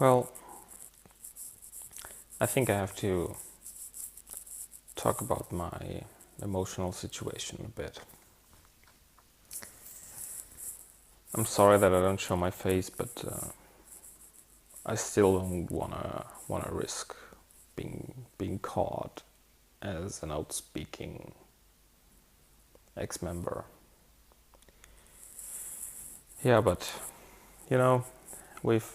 Well, I think I have to talk about my emotional situation a bit. I'm sorry that I don't show my face, but I still don't wanna risk being caught as an outspeaking ex-member. Yeah, but we've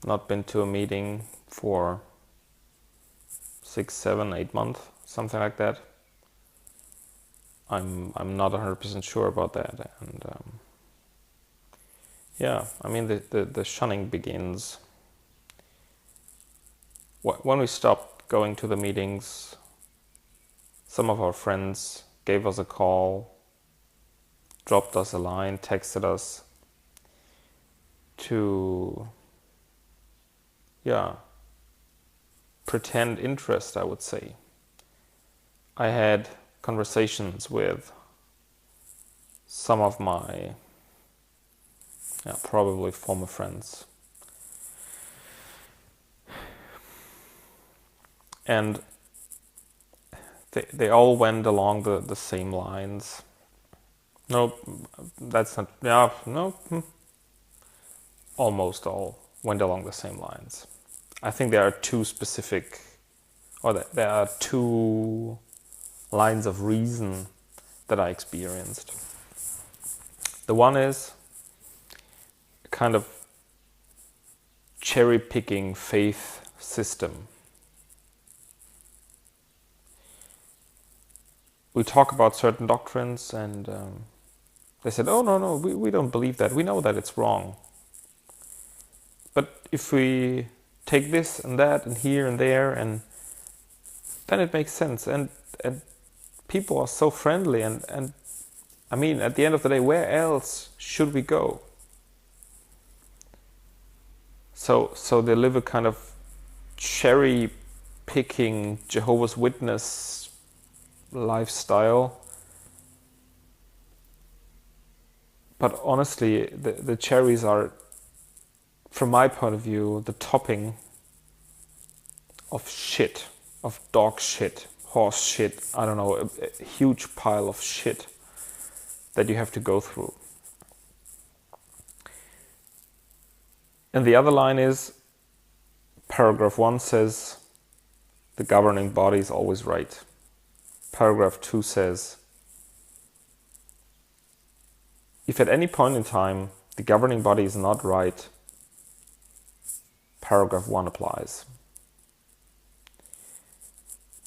not been to a meeting for 6, 7, 8 months, something like that. I'm not 100% sure about that, and yeah, I mean the shunning begins when we stopped going to the meetings. Some of our friends gave us a call, dropped us a line, texted us to pretend interest, I would say. I had conversations with some of my probably former friends, and they all went along the same lines. No, that's not. Yeah, no. Almost all went along the same lines. I think there are two specific, or there are two lines of reason that I experienced. The one is a kind of cherry-picking faith system. We talk about certain doctrines and they said, oh, no, we don't believe that. We know that it's wrong. But if we take this and that and here and there, and then it makes sense. And people are so friendly. And I mean, at the end of the day, where else should we go? So they live a kind of cherry-picking Jehovah's Witness lifestyle. But honestly, the cherries are, from my point of view, the topping of shit, of dog shit, horse shit, I don't know, a huge pile of shit that you have to go through. And the other line is, paragraph 1 says, the governing body is always right. Paragraph 2 says, if at any point in time the governing body is not right, paragraph 1 applies.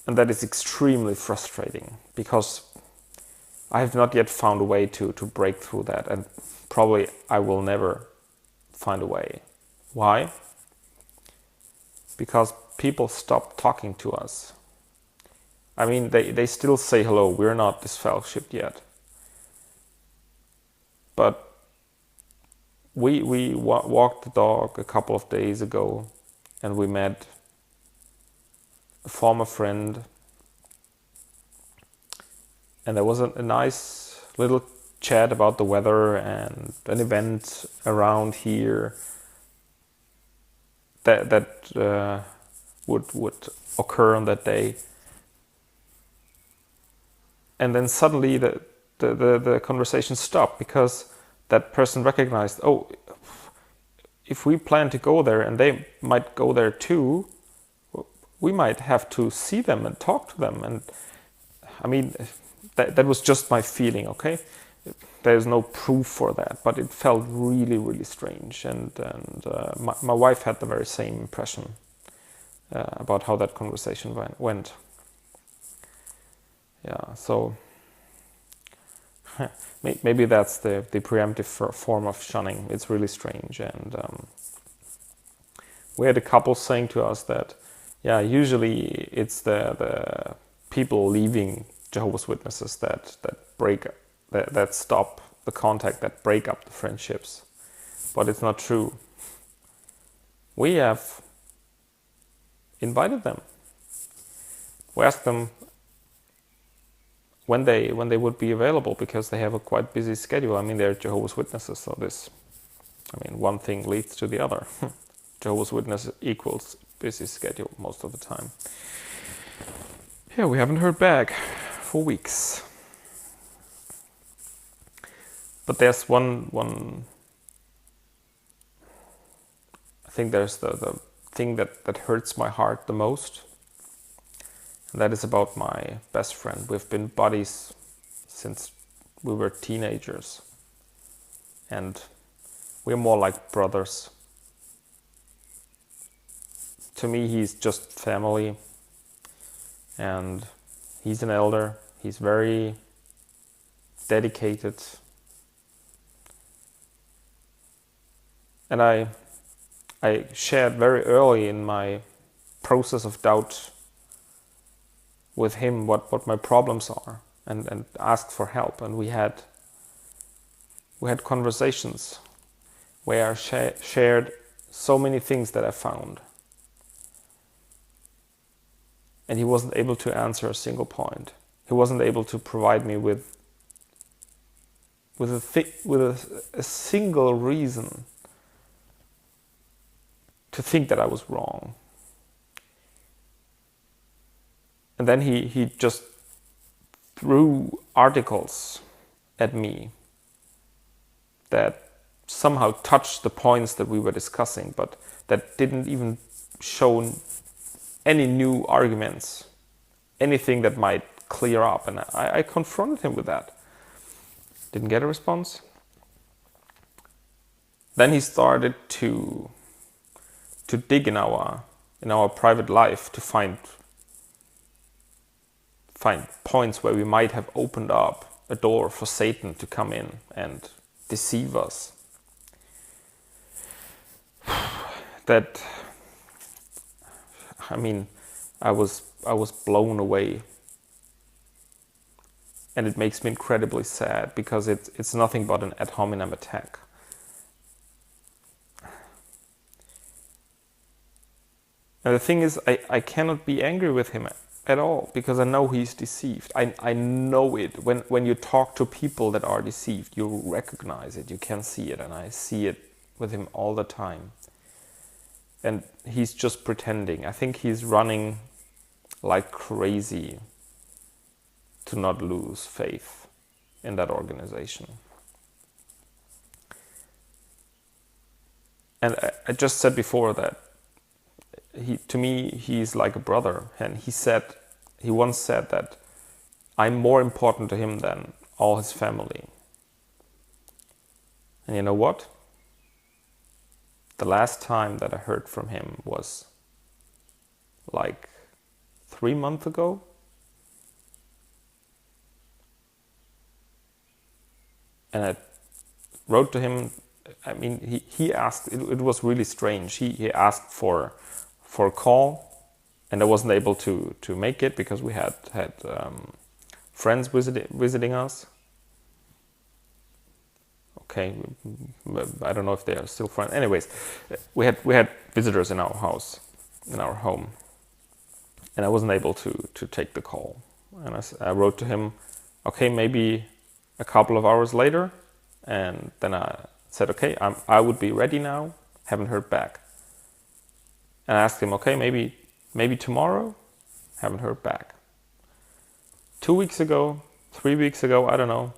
And that is extremely frustrating because I have not yet found a way to break through that, and probably I will never find a way. Why? Because people stop talking to us. I mean, they still say hello, we're not disfellowshipped yet. But we walked the dog a couple of days ago and we met a former friend, and there was a nice little chat about the weather and an event around here that would occur on that day. And then suddenly the conversation stopped because that person recognized, oh, if we plan to go there and they might go there too, we might have to see them and talk to them. And I mean, that was just my feeling, okay? There's no proof for that, but it felt really, really strange. And my wife had the very same impression about how that conversation went. Yeah, so maybe that's the preemptive form of shunning. It's really strange. And we had a couple saying to us that, yeah, usually it's the people leaving Jehovah's Witnesses that stop the contact, that break up the friendships. But it's not true. We have invited them. We asked them when they would be available, because they have a quite busy schedule. I mean, they're Jehovah's Witnesses, so one thing leads to the other. Jehovah's Witness equals busy schedule most of the time. Yeah, we haven't heard back for weeks. But there's one I think there's the thing that hurts my heart the most. And that is about my best friend. We've been buddies since we were teenagers. And we're more like brothers. To me, he's just family. And he's an elder. He's very dedicated. And I shared very early in my process of doubt with him what my problems are and asked for help. And we had conversations where I shared so many things that I found. And he wasn't able to answer a single point. He wasn't able to provide me with a single reason to think that I was wrong. And then he just threw articles at me that somehow touched the points that we were discussing, but that didn't even show any new arguments, anything that might clear up. And I confronted him with that. Didn't get a response. Then he started to dig in our private life to find points where we might have opened up a door for Satan to come in and deceive us. That, I mean, I was blown away. And it makes me incredibly sad because it's nothing but an ad hominem attack. And the thing is, I cannot be angry with him at all because I know he's deceived. I know it. When you talk to people that are deceived, you recognize it, you can see it, and I see it with him all the time. And he's just pretending. I think he's running like crazy to not lose faith in that organization. And I just said before that to me, he's like a brother. And he once said that I'm more important to him than all his family. And you know what? The last time that I heard from him was like 3 months ago. And I wrote to him. I mean, he asked, it was really strange. He asked for a call, and I wasn't able to make it because we had friends visiting us. Okay, I don't know if they are still friends. Anyways, we had visitors in our house, in our home, and I wasn't able to take the call. And I wrote to him, okay, maybe a couple of hours later, and then I said, okay, I would be ready now. Haven't heard back. And I asked him, okay, maybe tomorrow. Haven't heard back. 2 weeks ago, 3 weeks ago, I don't know.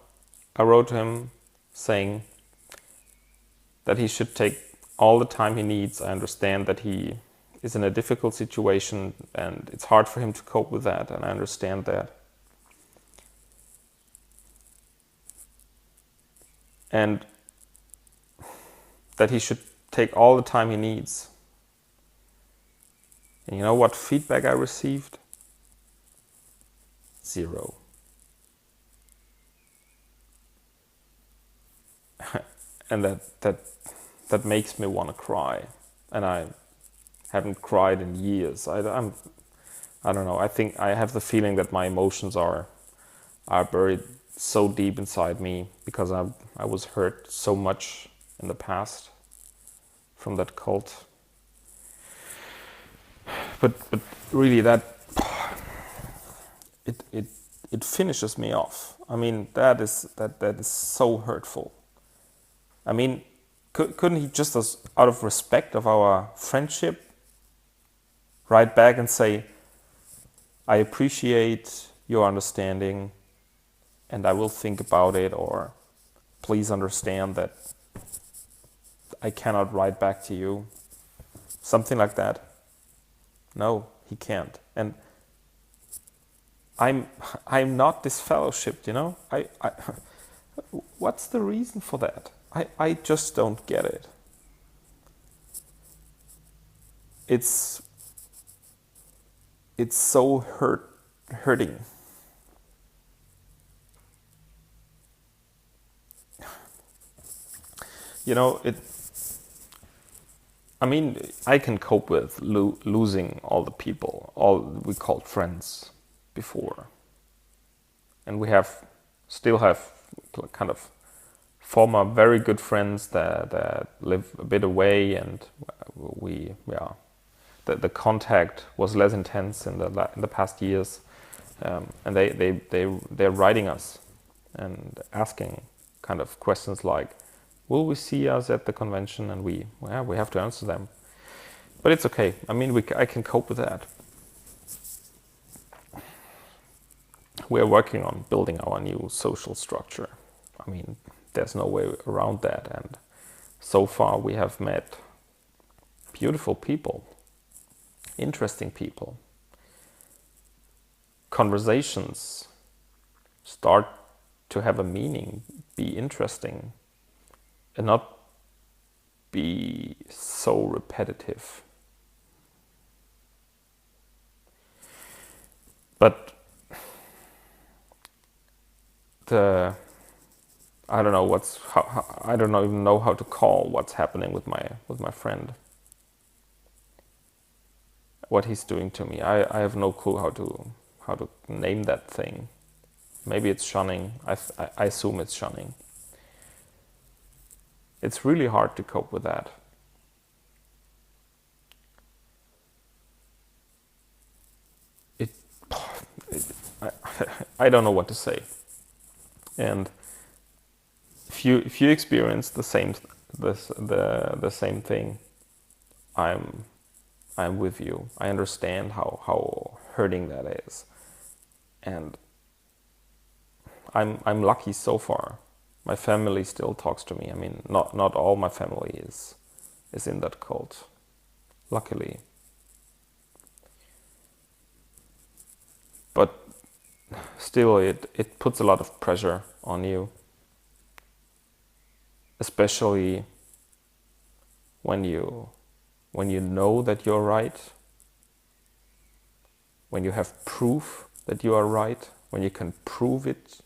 I wrote to him saying that he should take all the time he needs. I understand that he is in a difficult situation and it's hard for him to cope with that, and I understand that. And that he should take all the time he needs. And you know what feedback I received? 0. And that makes me want to cry. And I haven't cried in years. I don't know. I think I have the feeling that my emotions are buried so deep inside me because I was hurt so much in the past from that cult. But really that it finishes me off. I mean, that is so hurtful. I mean, couldn't he just, as out of respect of our friendship, write back and say, I appreciate your understanding and I will think about it, or please understand that I cannot write back to you. Something like that. No, he can't. And I'm not disfellowshipped, you know? What's the reason for that? I just don't get it. It's so hurting. You know, I can cope with losing all the people, all we called friends before. And we still have kind of former very good friends that live a bit away, and the contact was less intense in the past years, and they're writing us and asking kind of questions like, will we see us at the convention? And we have to answer them. But it's okay. I can cope with that. We are working on building our new social structure. There's no way around that. And so far we have met beautiful people, interesting people. Conversations start to have a meaning, be interesting, and not be so repetitive. But I don't know I don't even know how to call what's happening with my friend. What he's doing to me. I have no clue how to name that thing. Maybe it's shunning. I assume it's shunning. It's really hard to cope with that. I don't know what to say. And if you experience the same thing, I'm with you. I understand how hurting that is, and I'm lucky so far. My family still talks to me. Not all my family is in that cult, luckily. But still, it puts a lot of pressure on you, especially when you know that you're right, when you have proof that you are right, when you can prove it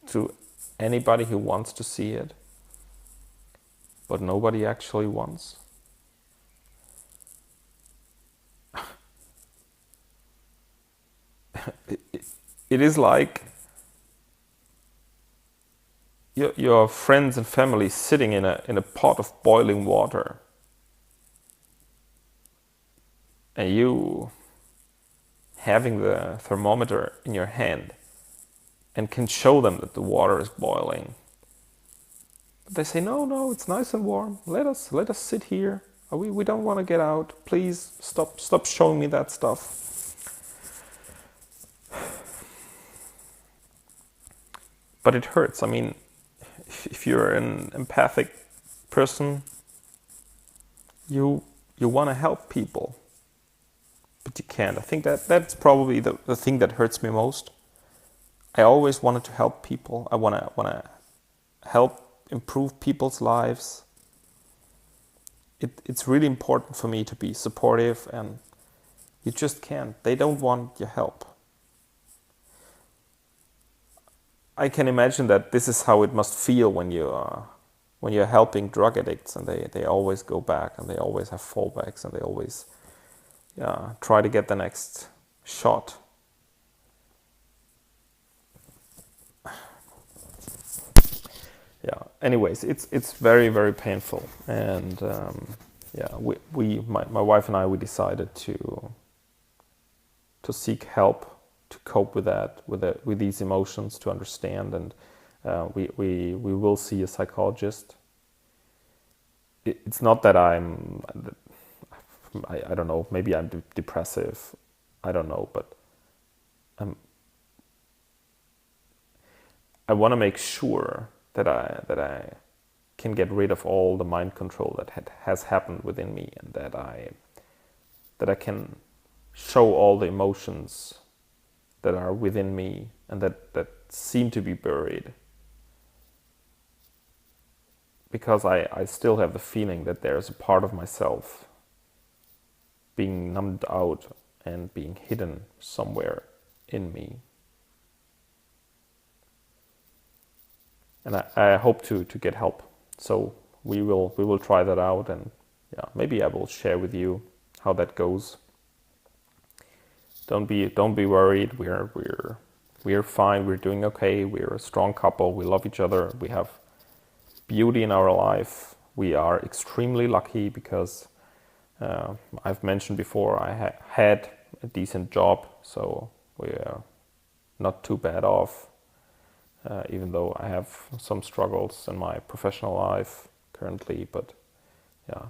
to anybody who wants to see it, but nobody actually wants. It is like your friends and family sitting in a pot of boiling water, and you having the thermometer in your hand and can show them that the water is boiling. But they say, no, it's nice and warm. Let us sit here. We don't want to get out. Please stop showing me that stuff. But it hurts. If you're an empathic person, you want to help people, but you can't. I think that's probably the thing that hurts me most. I always wanted to help people. I want to help improve people's lives. It's really important for me to be supportive, and you just can't. They don't want your help. I can imagine that this is how it must feel when you're helping drug addicts, and they always go back, and they always have fallbacks, and they always try to get the next shot. Anyways, it's very, very painful, and my wife and I, we decided to seek help to cope with that, with these emotions, to understand, and we will see a psychologist. it's not that I don't know, maybe I'm depressive, I don't know, but I want to make sure that I can get rid of all the mind control that has happened within me, and that I can show all the emotions that are within me and that seem to be buried, because I still have the feeling that there's a part of myself being numbed out and being hidden somewhere in me. And I hope to get help. So we will try that out, and yeah, maybe I will share with you how that goes. Don't be worried. We're fine. We're doing okay. We're a strong couple. We love each other. We have beauty in our life. We are extremely lucky because I've mentioned before I had a decent job, so we are not too bad off. Even though I have some struggles in my professional life currently, but yeah,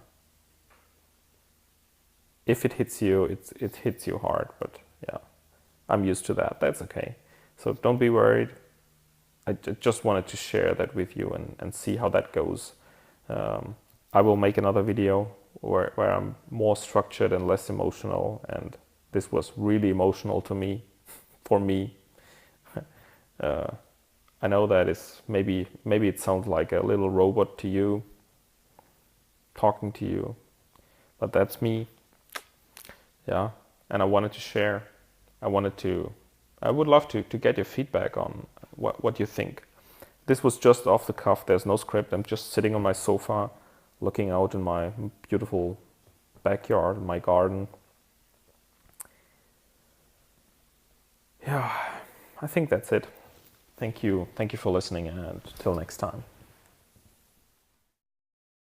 if it hits you, it hits you hard. But yeah, I'm used to that. That's okay. So don't be worried. I just wanted to share that with you and see how that goes. I will make another video where I'm more structured and less emotional, and this was really emotional to me, for me. I know that is maybe it sounds like a little robot to you, talking to you, but that's me. Yeah, and I wanted to share. I would love to get your feedback on what you think. This was just off the cuff. There's no script. I'm just sitting on my sofa, looking out in my beautiful backyard, my garden. Yeah, I think that's it. Thank you for listening, and till next time.